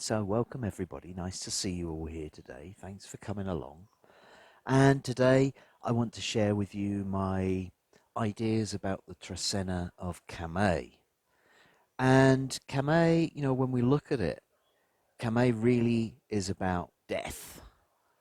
So welcome everybody, nice to see you all here today. Thanks for coming along. And today I want to share with you my ideas about the Trecena of Kame. And Kame, when we look at it, Kame really is about death.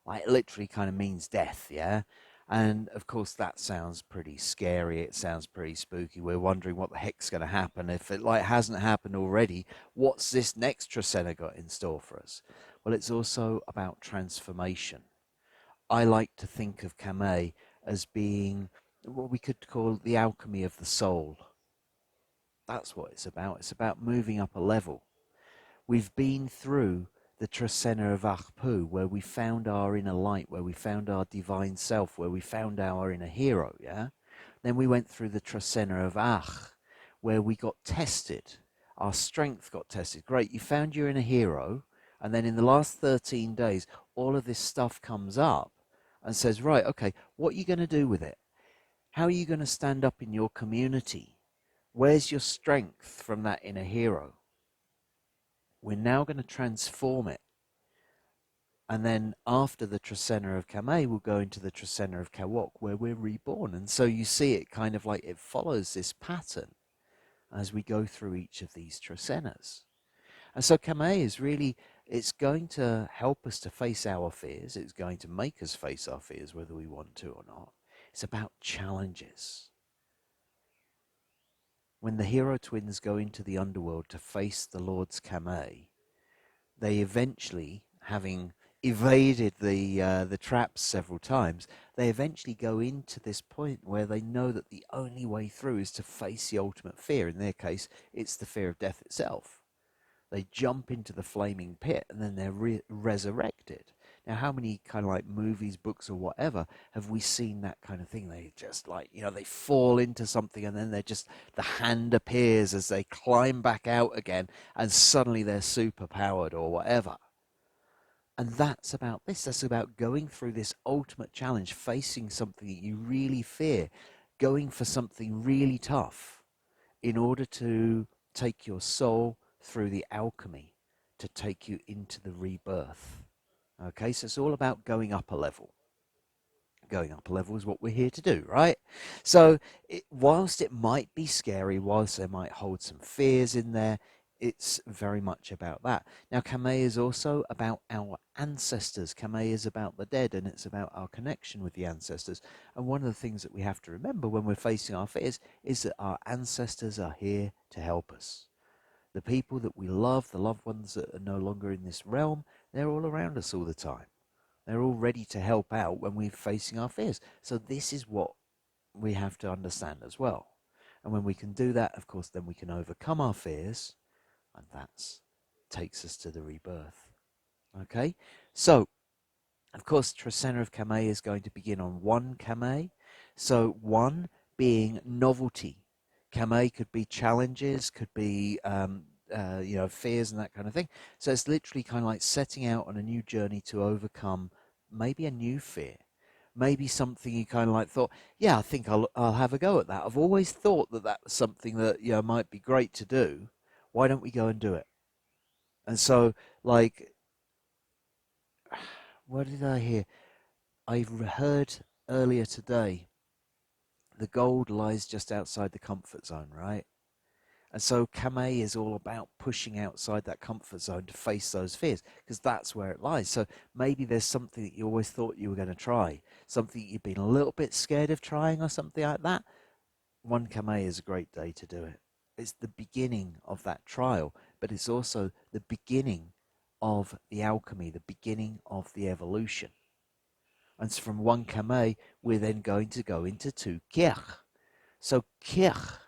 Like it literally kind of means death, yeah? And of course that sounds pretty scary, it sounds pretty spooky. We're wondering what the heck's going to happen. If it hasn't happened already, what's this next Trecena got in store for us? Well, it's also about transformation. I like to think of Kame as being what we could call the alchemy of the soul. That's what it's about. It's about moving up a level. We've been through the Trecena of Ajmaq, where we found our inner light, where we found our divine self, where we found our inner hero, yeah? Then we went through the Trecena of Aj, where we got tested. Our strength got tested. Great, you found your inner hero, and then in the last 13 days, all of this stuff comes up and says, right, okay, what are you going to do with it? How are you going to stand up in your community? Where's your strength from that inner hero? We're now going to transform it. And then after the Trecena of Kame, we'll go into the Trecena of Kawok, where we're reborn. And so you see it kind of like it follows this pattern as we go through each of these Trecenas. And so Kame is really, it's going to help us to face our fears. It's going to make us face our fears, whether we want to or not. It's about challenges. When the hero twins go into the underworld to face the Lord's Kame, they eventually, having evaded the traps several times, they eventually go into this point where they know that the only way through is to face the ultimate fear. In their case, it's the fear of death itself. They jump into the flaming pit and then they're resurrected. Now, how many kind of like movies, books, or whatever have we seen that kind of thing? They just they fall into something and then the hand appears as they climb back out again and suddenly they're super powered or whatever. And that's about this. That's about going through this ultimate challenge, facing something that you really fear, going for something really tough in order to take your soul through the alchemy to take you into the rebirth. Okay, so it's all about going up a level. Going up a level is what we're here to do, right? So, whilst it might be scary, whilst there might hold some fears in there, it's very much about that. Now, Kame is also about our ancestors. Kame is about the dead, and it's about our connection with the ancestors. And one of the things that we have to remember when we're facing our fears is that our ancestors are here to help us. The people that we love, the loved ones that are no longer in this realm, they're all around us all the time. They're all ready to help out when we're facing our fears. So this is what we have to understand as well. And when we can do that, of course, then we can overcome our fears, and that takes us to the rebirth. Okay? So, of course, Trecena of Kame is going to begin on 1 Kame. So 1 being novelty. Kame could be challenges, could be fears and that kind of thing. So it's literally kind of like setting out on a new journey to overcome maybe a new fear, maybe something you kind of like thought, yeah, I think I'll have a go at that. I've always thought that was something that might be great to do. Why don't we go and do it? And so, like, what did I hear? I heard earlier today, the gold lies just outside the comfort zone, right? And so Kame is all about pushing outside that comfort zone to face those fears, because that's where it lies. So maybe there's something that you always thought you were going to try, something you've been a little bit scared of trying or something like that. 1 Kame is a great day to do it. It's the beginning of that trial, but it's also the beginning of the alchemy, the beginning of the evolution. And so from 1 Kame, we're then going to go into 2 Keej. So Keej,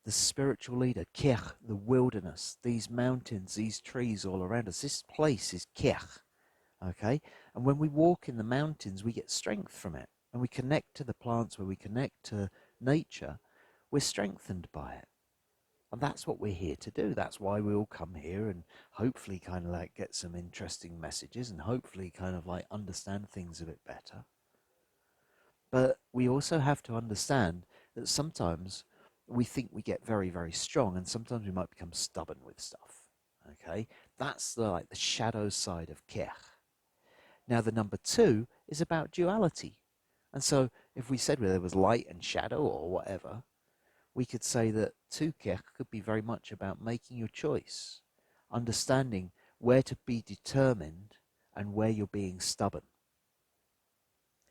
the spiritual leader, Keej, the wilderness, these mountains, these trees all around us. This place is Keej, okay? And when we walk in the mountains, we get strength from it. And we connect to the plants, where we connect to nature, we're strengthened by it. And that's what we're here to do. That's why we all come here and hopefully kind of like get some interesting messages and hopefully kind of like understand things a bit better. But we also have to understand that sometimes we think we get very, very strong, and sometimes we might become stubborn with stuff. Okay? That's like the shadow side of Keej. Now the number 2 is about duality. And so if we said there was light and shadow or whatever, we could say that 2 Keej could be very much about making your choice, understanding where to be determined and where you're being stubborn.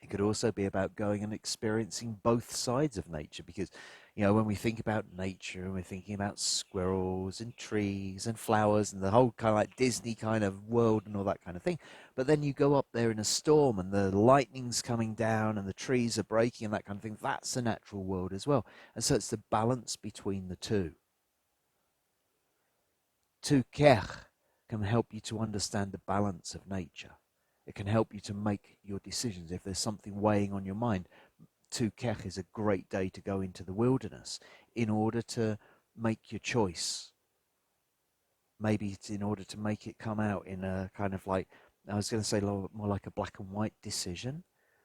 It could also be about going and experiencing both sides of nature because, when we think about nature and we're thinking about squirrels and trees and flowers and the whole kind of like Disney kind of world and all that kind of thing. But then you go up there in a storm and the lightning's coming down and the trees are breaking and that kind of thing. That's the natural world as well. And so it's the balance between the two. Tu Keej can help you to understand the balance of nature. It can help you to make your decisions. If there's something weighing on your mind, Tu Keej is a great day to go into the wilderness in order to make your choice. Maybe it's in order to make it come out in a kind of like, I was going to say more like a black and white decision,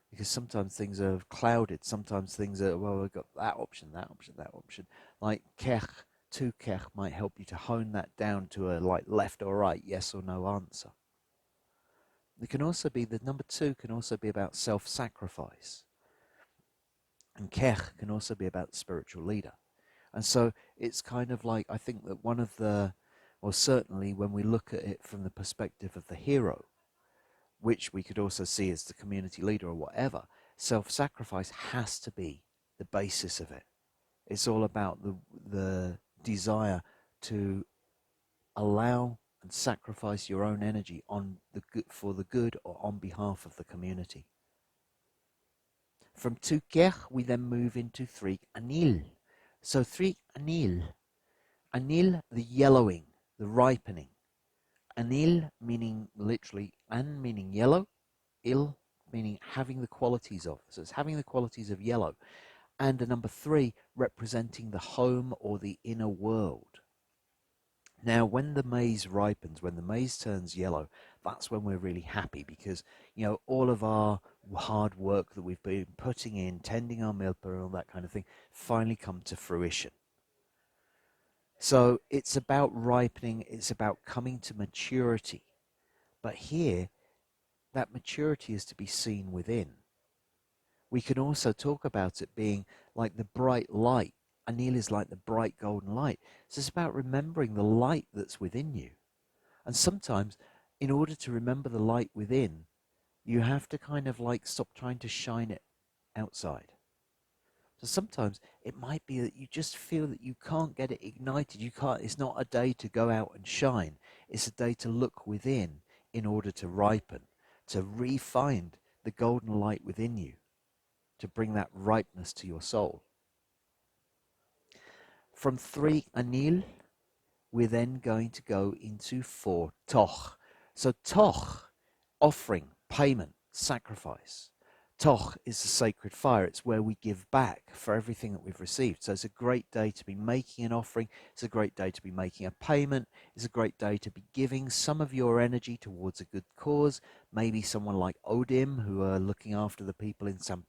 because sometimes things are clouded. Sometimes things are, well, we've got that option, that option, that option. Like Keej, Tu Keej might help you to hone that down to a like left or right, yes or no answer. It can also be, the number 2 can also be about self-sacrifice. And Keej can also be about the spiritual leader. And so it's kind of like, I think that one of the, or certainly when we look at it from the perspective of the hero, which we could also see as the community leader or whatever, self-sacrifice has to be the basis of it. It's all about the desire to allow and sacrifice your own energy on the good, for the good or on behalf of the community. From Tu Keej, we then move into Tz'i Anil. So Tz'i Anil, the yellowing, the ripening. Anil meaning literally, an meaning yellow, il meaning having the qualities of. So it's having the qualities of yellow. And the number 3 representing the home or the inner world. Now, when the maize ripens, when the maize turns yellow, that's when we're really happy because, all of our hard work that we've been putting in, tending our milpa and all that kind of thing, finally come to fruition. So it's about ripening, it's about coming to maturity. But here, that maturity is to be seen within. We can also talk about it being like the bright light. Anil is like the bright golden light. So it's about remembering the light that's within you. And sometimes, in order to remember the light within, you have to kind of like stop trying to shine it outside. So sometimes it might be that you just feel that you can't get it ignited. It's not a day to go out and shine. It's a day to look within in order to ripen, to re-find the golden light within you, to bring that ripeness to your soul. From 3 Anil, we're then going to go into 4 Toch. So Toch, offering, payment, sacrifice. Toch is the sacred fire. It's where we give back for everything that we've received. So it's a great day to be making an offering. It's a great day to be making a payment. It's a great day to be giving some of your energy towards a good cause. Maybe someone like Odim, who are looking after the people in San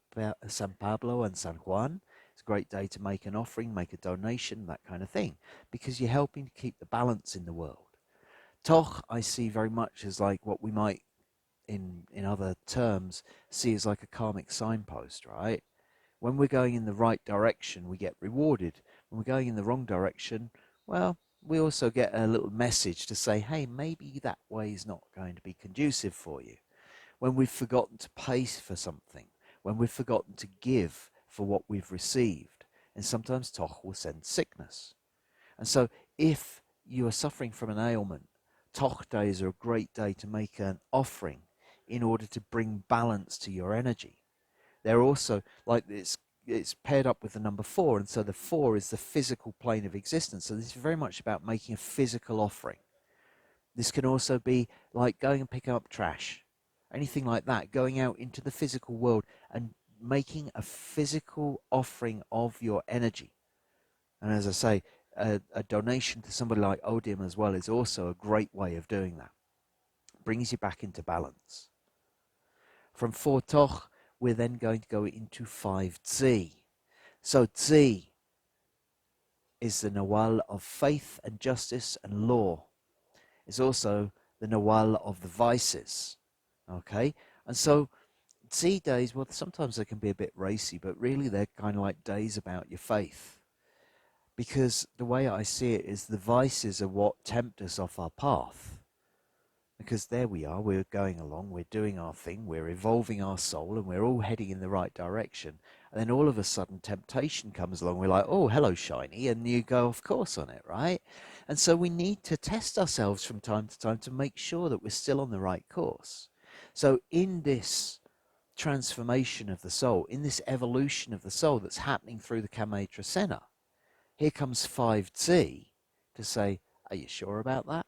Pablo and San Juan. It's a great day to make an offering, make a donation, that kind of thing, because you're helping to keep the balance in the world. Toch, I see very much as like what we might, in other terms, see as like a karmic signpost, right? When we're going in the right direction, we get rewarded. When we're going in the wrong direction, well, we also get a little message to say, hey, maybe that way is not going to be conducive for you. When we've forgotten to pay for something, when we've forgotten to give for what we've received, and sometimes Toch will send sickness. And so if you are suffering from an ailment, Toch days are a great day to make an offering in order to bring balance to your energy. They're also like it's paired up with the number 4, and so the 4 is the physical plane of existence. So this is very much about making a physical offering. This can also be like going and picking up trash, anything like that, going out into the physical world and making a physical offering of your energy. And as I say, a donation to somebody like Odim as well is also a great way of doing that. It brings you back into balance. From 4 Toch, we're then going to go into 5 Tz'i. So Tz'i is the Nawal of faith and justice and law. It's also the Nawal of the vices. Okay? And so Tz'i days, well, sometimes they can be a bit racy, but really they're kind of like days about your faith. Because the way I see it is the vices are what tempt us off our path. Because there we are, we're going along, we're doing our thing, we're evolving our soul, and we're all heading in the right direction. And then all of a sudden, temptation comes along. We're like, oh, hello, shiny. And you go off course on it, right? And so we need to test ourselves from time to time to make sure that we're still on the right course. So in this transformation of the soul, in this evolution of the soul that's happening through the Kame Trecena, here comes 5Tz'i to say, are you sure about that?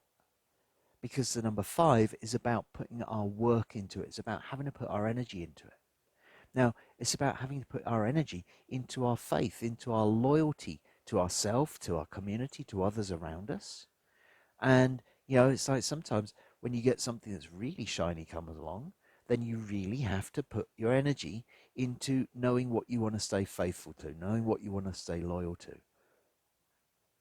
Because the number 5 is about putting our work into it. It's about having to put our energy into it. Now, it's about having to put our energy into our faith, into our loyalty to ourselves, to our community, to others around us. And, it's like sometimes when you get something that's really shiny comes along, then you really have to put your energy into knowing what you want to stay faithful to, knowing what you want to stay loyal to.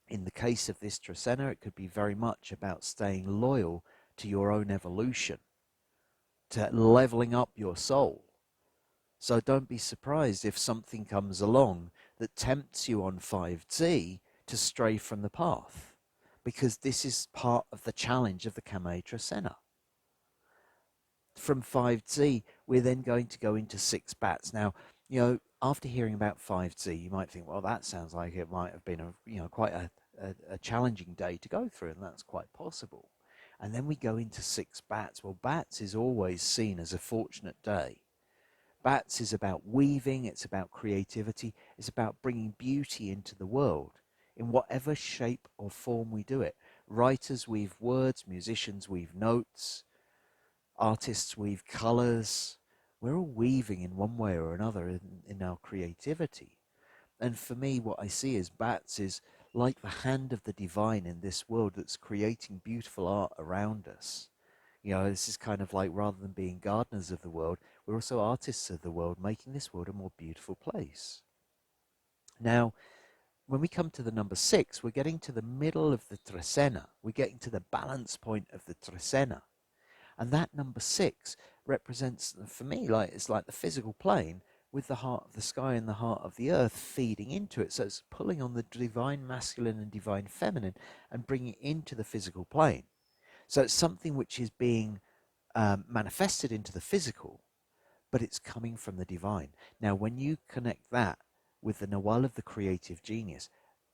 In the case of this Trecena, it could be very much about staying loyal to your own evolution, to leveling up your soul. So don't be surprised if something comes along that tempts you on 5Tz'i to stray from the path, because this is part of the challenge of the Kame Trecena. From 5Tz'i, we're then going to go into 6 bats. Now, after hearing about 5Tz'i, you might think, well, that sounds like it might have been quite a challenging day to go through, and that's quite possible. And then we go into 6 bats. Well, bats is always seen as a fortunate day. Bats is about weaving, it's about creativity, it's about bringing beauty into the world in whatever shape or form we do it. Writers weave words, musicians weave notes, artists weave colours. We're all weaving in one way or another in our creativity. And for me, what I see as bats is like the hand of the divine in this world that's creating beautiful art around us. This is kind of like, rather than being gardeners of the world, we're also artists of the world, making this world a more beautiful place. Now, when we come to the number 6, we're getting to the middle of the Trecena. We're getting to the balance point of the Trecena. And that number 6 represents, for me, it's like the physical plane with the heart of the sky and the heart of the earth feeding into it. So it's pulling on the divine masculine and divine feminine and bringing it into the physical plane. So it's something which is being manifested into the physical, but it's coming from the divine. Now, when you connect that with the Nawal of the creative genius,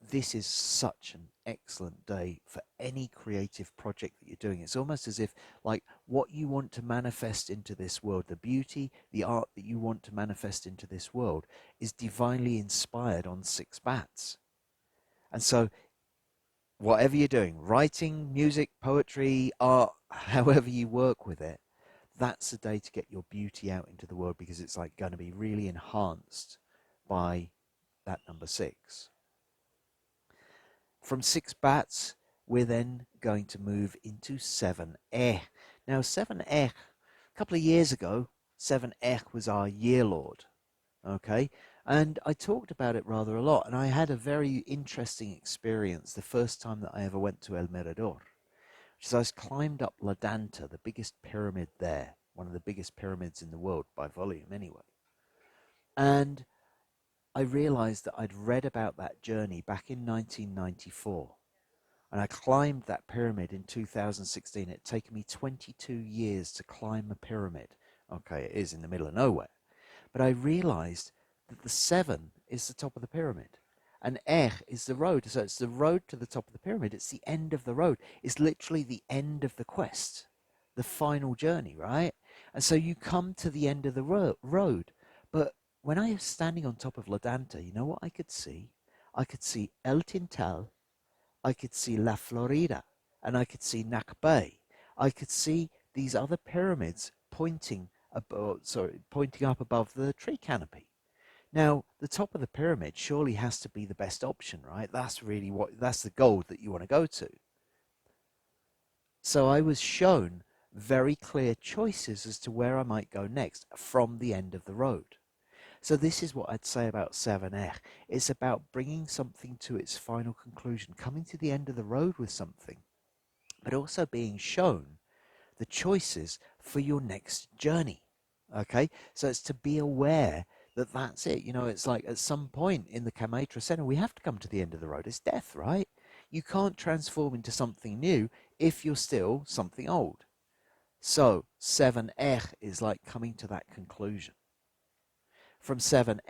this is such an excellent day for any creative project that you're doing. It's almost as if, like, what you want to manifest into this world, the beauty, the art that you want to manifest into this world, is divinely inspired on 6 bats. And so whatever you're doing, writing, music, poetry, art, however you work with it, that's the day to get your beauty out into the world, because it's like going to be really enhanced by that number 6. From 6 bats, we're then going to move into 7 Now, 7 a couple of years ago, 7 was our year lord. Okay, and I talked about it rather a lot, and I had a very interesting experience the first time that I ever went to El Mirador, which is I climbed up La Danta, the biggest pyramid there, one of the biggest pyramids in the world by volume anyway. And I realized that I'd read about that journey back in 1994, and I climbed that pyramid in 2016. It had taken me 22 years to climb a pyramid. Okay, it is in the middle of nowhere. But I realized that the 7 is the top of the pyramid, and is the road. So it's the road to the top of the pyramid. It's the end of the road. It's literally the end of the quest, the final journey, right? And so you come to the end of the road. But when I was standing on top of La Danta, you know what I could see? I could see El Tintal, I could see La Florida, and I could see Nakbay. I could see these other pyramids pointing up above the tree canopy. Now, the top of the pyramid surely has to be the best option, right? That's the goal that you want to go to. So I was shown very clear choices as to where I might go next from the end of the road. So this is what I'd say about 7 It's about bringing something to its final conclusion, coming to the end of the road with something. but also being shown the choices for your next journey. Okay, so it's to be aware that that's it. You know, it's like at some point in the Kame Trecena, we have to come to the end of the road. It's death, right? You can't transform into something new if you're still something old. So 7 is like coming to that conclusion. From 7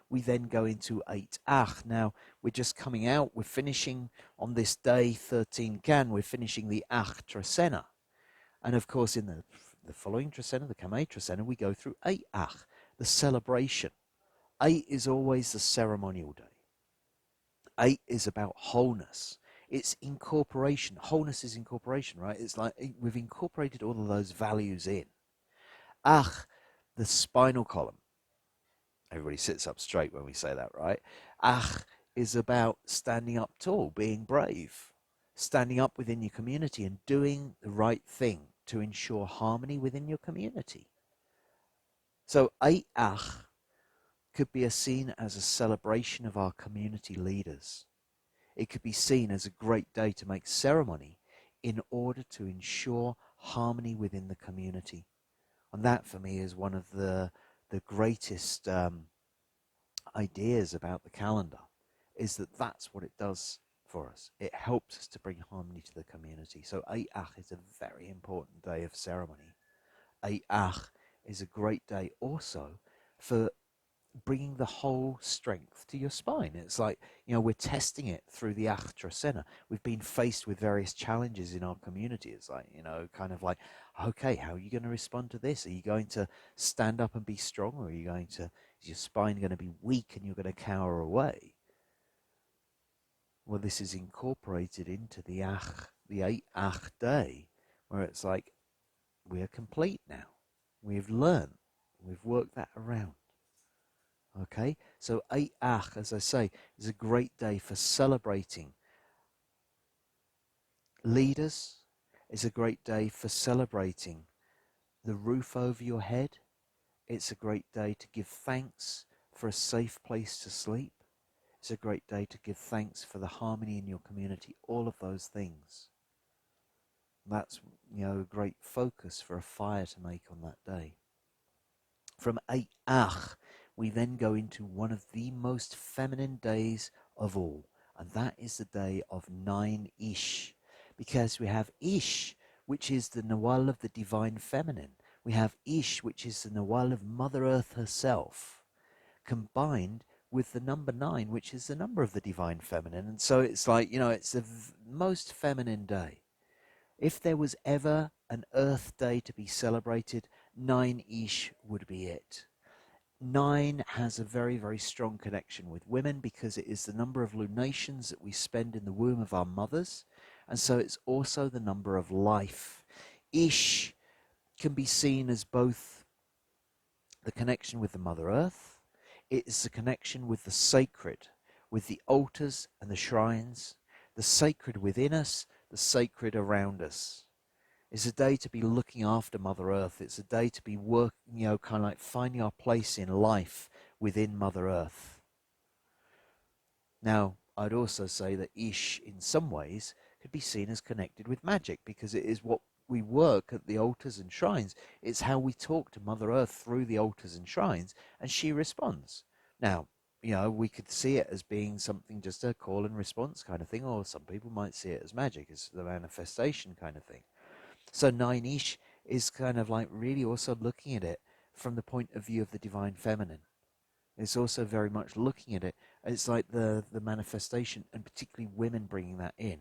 we then go into 8 Now, we're just coming out, we're finishing on this day 13 Kan, we're finishing the Ach Trecena. And of course, in the following Trecena, the Kame Trecena, we go through 8 the celebration. 8 is always the ceremonial day. 8 is about wholeness. It's incorporation. Wholeness is incorporation, right? It's like we've incorporated all of those values in. Ach, the spinal column. Everybody sits up straight when we say that, right? Ach is about standing up tall, being brave, standing up within your community and doing the right thing to ensure harmony within your community. So 8 could be seen as a celebration of our community leaders. It could be seen as a great day to make ceremony in order to ensure harmony within the community. And that for me is one of the greatest ideas about the calendar, is that that's what it does for us. It helps us to bring harmony to the community. So 8 is a very important day of ceremony. 8 is a great day also for bringing the whole strength to your spine. It's like, you know, we're testing it through the Trecena. We've been faced with various challenges in our community. It's like, you know, kind of like, okay, how are you going to respond to this? Are you going to stand up and be strong, or are you going to, is your spine going to be weak and you're going to cower away? Well, this is incorporated into the 8 day, where it's like, we're complete now. We've learned. We've worked that around. Okay, so 8 as I say, is a great day for celebrating leaders. It's a great day for celebrating the roof over your head. It's a great day to give thanks for a safe place to sleep. It's a great day to give thanks for the harmony in your community. All of those things. That's, you know, a great focus for a fire to make on that day. From 8 we then go into one of the most feminine days of all, and that is the day of 9 Ish, because we have Ish, which is the Nawal of the divine feminine. We have Ish, which is the Nawal of Mother Earth herself, combined with the number 9, which is the number of the divine feminine. And so it's like, you know, it's the most feminine day. If there was ever an Earth Day to be celebrated, 9 Ish would be it. 9 has a very, very strong connection with women because it is the number of lunations that we spend in the womb of our mothers, and so it's also the number of life. Ish can be seen as both the connection with the Mother Earth, it is the connection with the sacred, with the altars and the shrines, the sacred within us, the sacred around us. It's a day to be looking after Mother Earth. It's a day to be working, you know, kind of like finding our place in life within Mother Earth. Now, I'd also say that Ish, in some ways, could be seen as connected with magic because it is what we work at the altars and shrines. It's how we talk to Mother Earth through the altars and shrines, and she responds. Now, you know, we could see it as being something just a call and response kind of thing, or some people might see it as magic, as the manifestation kind of thing. So 9 Ish is kind of like really also looking at it from the point of view of the divine feminine. It's also very much looking at it. It's like the manifestation, and particularly women bringing that in.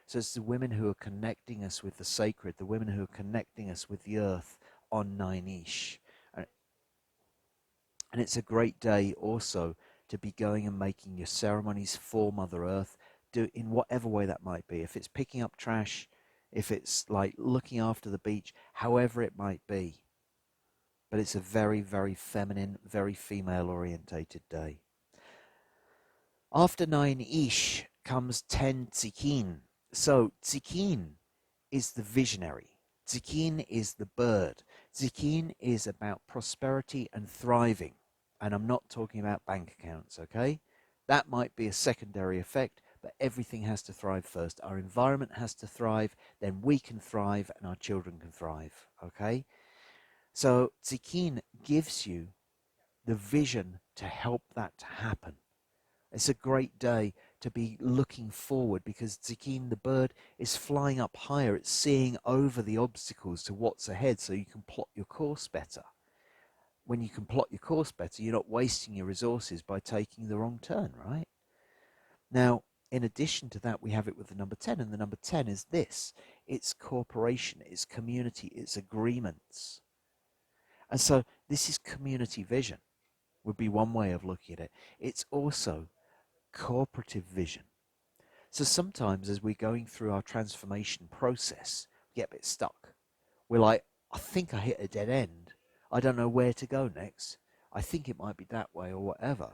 So it's the women who are connecting us with the sacred, the women who are connecting us with the earth on 9 Ish. And it's a great day also to be going and making your ceremonies for Mother Earth, do in whatever way that might be. If it's picking up trash, if it's like looking after the beach, however it might be. But it's a very, very feminine, very female orientated day. After 9 Ish comes 10 Tzikin. So Tzikin is the visionary. Tzikin is the bird. Tzikin is about prosperity and thriving. And I'm not talking about bank accounts, okay? That might be a secondary effect, but everything has to thrive first. Our environment has to thrive, then we can thrive and our children can thrive. Okay? So Tzikin gives you the vision to help that to happen. It's a great day to be looking forward because Tzikin, the bird, is flying up higher. It's seeing over the obstacles to what's ahead so you can plot your course better. When you can plot your course better, you're not wasting your resources by taking the wrong turn, right? Now, in addition to that, we have it with the number 10, and the number 10 is this. It's cooperation, it's community, it's agreements. And so this is community vision, would be one way of looking at it. It's also cooperative vision. So sometimes as we're going through our transformation process, we get a bit stuck. We're like, I think I hit a dead end. I don't know where to go next. I think it might be that way or whatever.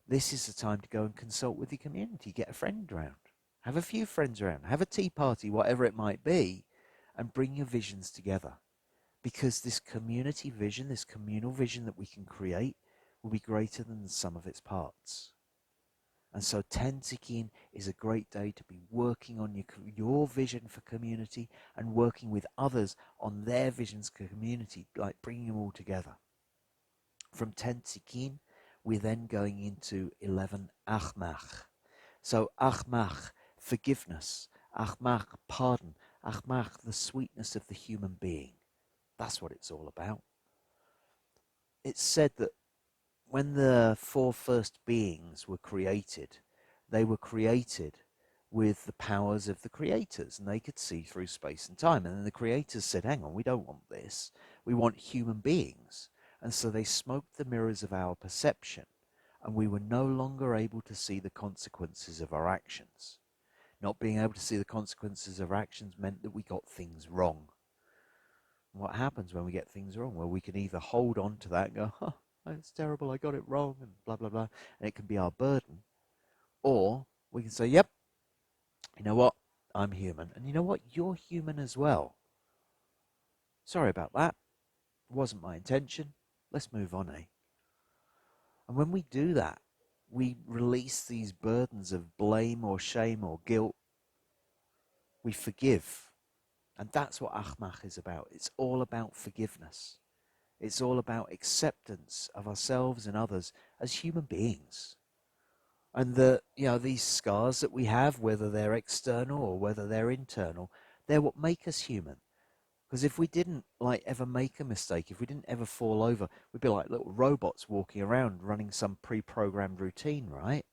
This is the time to go and consult with your community. Get a friend around. Have a few friends around. Have a tea party, whatever it might be, and bring your visions together. Because this community vision, this communal vision that we can create, will be greater than the sum of its parts. And so 10 Tzikin is a great day to be working on your vision for community and working with others on their visions for community, like bringing them all together. From 10 Tzikin, we're then going into 11 Ajmaq. So Ajmaq, forgiveness. Ajmaq, pardon. Ajmaq, the sweetness of the human being. That's what it's all about. It's said that when the four first beings were created, they were created with the powers of the creators, and they could see through space and time. And then the creators said, hang on, we don't want this. We want human beings. And so they smoked the mirrors of our perception, and we were no longer able to see the consequences of our actions. Not being able to see the consequences of our actions meant that we got things wrong. And what happens when we get things wrong? Well, we can either hold on to that and go, huh, it's terrible, I got it wrong, and blah, blah, blah, and it can be our burden. Or we can say, yep, you know what, I'm human. And you know what, you're human as well. Sorry about that. It wasn't my intention. Let's move on, eh? And when we do that, we release these burdens of blame or shame or guilt. We forgive. And that's what Ajmaq is about. It's all about forgiveness. It's all about acceptance of ourselves and others as human beings. And these scars that we have, whether they're external or whether they're internal, they're what make us human. Because if we didn't ever make a mistake, if we didn't ever fall over, we'd be like little robots walking around running some pre-programmed routine, right?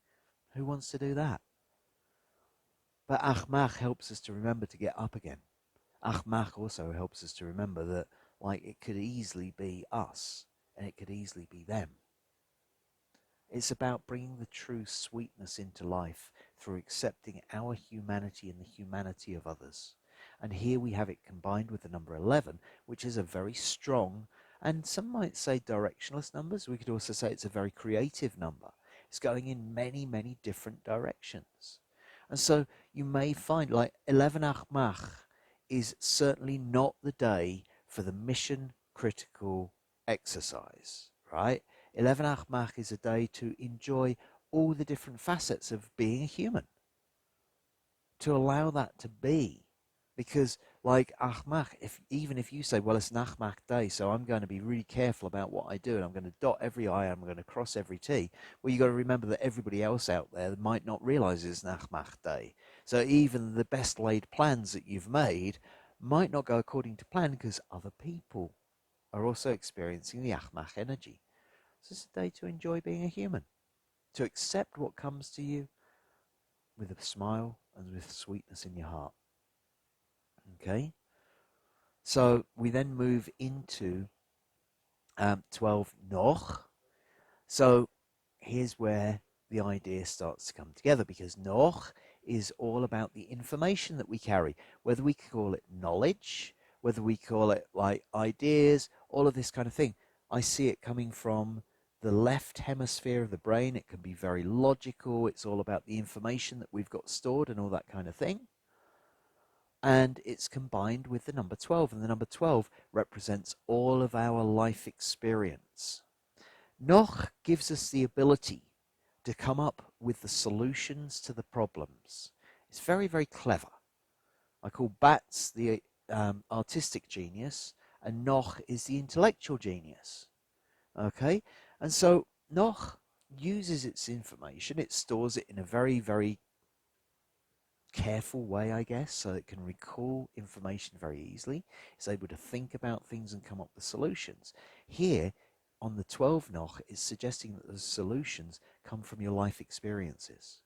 Who wants to do that? But Ajmaq helps us to remember to get up again. Ajmaq also helps us to remember that it could easily be us and it could easily be them. It's about bringing the true sweetness into life through accepting our humanity and the humanity of others. And here we have it combined with the number 11, which is a very strong, and some might say directionless numbers. We could also say it's a very creative number. It's going in many, many different directions. And so you may find 11 Ajmaq is certainly not the day for the mission critical exercise, right? 11 Ajmaq is a day to enjoy all the different facets of being a human, to allow that to be. Because Ajmaq, even if you say, well, it's an Ajmaq day, so I'm going to be really careful about what I do, and I'm going to dot every I, I'm going to cross every T, well, you've got to remember that everybody else out there might not realize it's an Ajmaq day. So even the best laid plans that you've made might not go according to plan because other people are also experiencing the Ajmaq energy. So it's a day to enjoy being a human, to accept what comes to you with a smile and with sweetness in your heart. Okay? So we then move into 12 Noch. So here's where the idea starts to come together, because Noch is all about the information that we carry, whether we call it knowledge, whether we call it ideas, all of this kind of thing. I see it coming from the left hemisphere of the brain. It can be very logical. It's all about the information that we've got stored and all that kind of thing. And it's combined with the number 12, and the number 12 represents all of our life experience. Noch gives us the ability to come up with the solutions to the problems. It's very, very clever. I call Bats the artistic genius, and Noch is the intellectual genius. Okay? And so Noch uses its information, it stores it in a very, very careful way, I guess, so it can recall information very easily. It's able to think about things and come up with solutions. Here, on the 12 Noch, it's suggesting that the solutions come from your life experiences.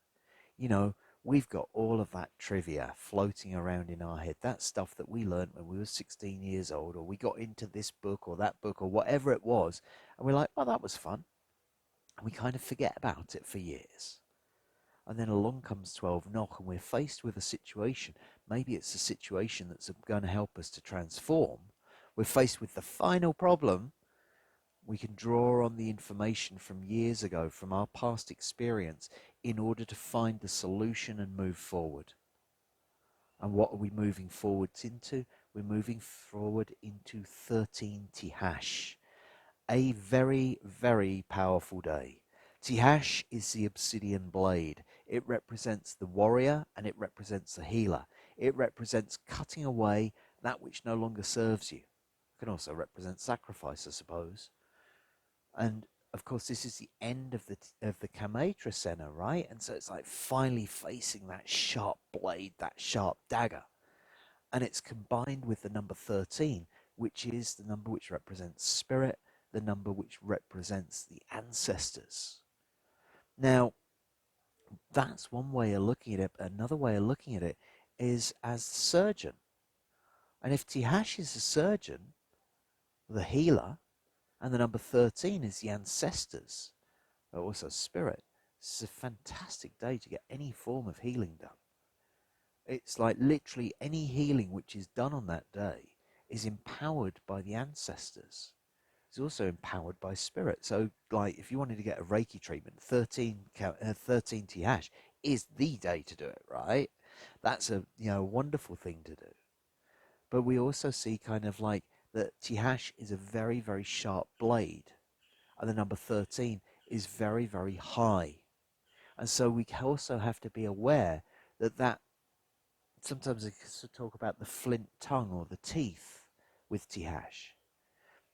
You know, we've got all of that trivia floating around in our head. That stuff that we learned when we were 16 years old, or we got into this book or that book or whatever it was, and we're like, oh, that was fun. And we kind of forget about it for years. And then along comes 12 Knock, and we're faced with a situation. Maybe it's a situation that's going to help us to transform. We're faced with the final problem. We can draw on the information from years ago, from our past experience, in order to find the solution and move forward. And what are we moving forwards into? We're moving forward into 13 Tijax, a very, very powerful day. Tijax is the obsidian blade. It represents the warrior and it represents the healer. It represents cutting away that which no longer serves you. It can also represent sacrifice, I suppose. And of course, this is the end of the Kame Trecena, right? And so it's like finally facing that sharp blade, that sharp dagger. And it's combined with the number 13, which is the number which represents spirit, the number which represents the ancestors. Now, that's one way of looking at it. Another way of looking at it is as the surgeon. And if Tijax is the surgeon, the healer, and the number 13 is the ancestors, or also spirit, it's a fantastic day to get any form of healing done. It's like literally any healing which is done on that day is empowered by the ancestors. It's also empowered by spirit. So, like, if you wanted to get a Reiki treatment, 13 Tijax is the day to do it, right? That's a wonderful thing to do. But we also see kind of like that Tijax is a very, very sharp blade, and the number 13 is very, very high. And so we also have to be aware that sometimes they talk about the flint tongue or the teeth with Tijax.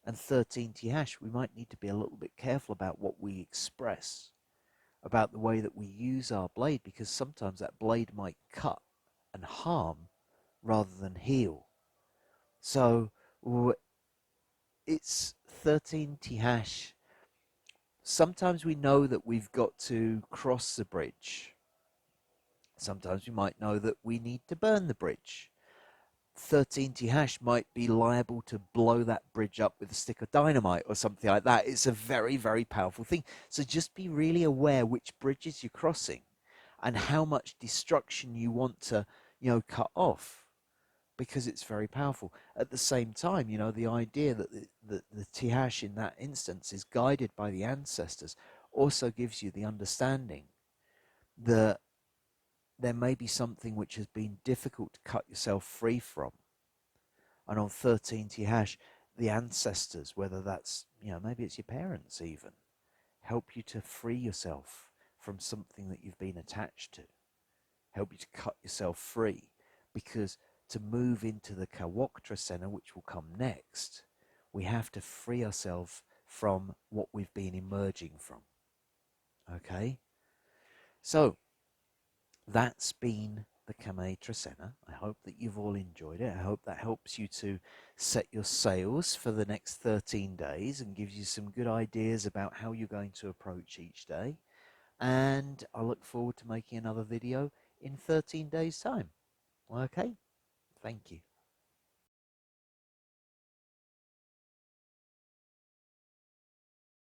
And 13 Tijax, we might need to be a little bit careful about what we express, about the way that we use our blade, because sometimes that blade might cut and harm rather than heal. So it's 13 Tijax. Sometimes we know that we've got to cross the bridge. Sometimes we might know that we need to burn the bridge. 13 Tijax might be liable to blow that bridge up with a stick of dynamite or something like that. It's a very, very powerful thing. So just be really aware which bridges you're crossing and how much destruction you want to, cut off, because it's very powerful. At the same time, the idea that the Tijax in that instance is guided by the ancestors also gives you the understanding that there may be something which has been difficult to cut yourself free from. And on 13 Tijax, the ancestors, whether that's, maybe it's your parents even, help you to free yourself from something that you've been attached to, help you to cut yourself free. Because to move into the Kawok Trecena, which will come next, we have to free ourselves from what we've been emerging from. Okay? So, that's been the Kame Trecena. I hope that you've all enjoyed it. I hope that helps you to set your sails for the next 13 days and gives you some good ideas about how you're going to approach each day. And I look forward to making another video in 13 days' time. Okay? Thank you.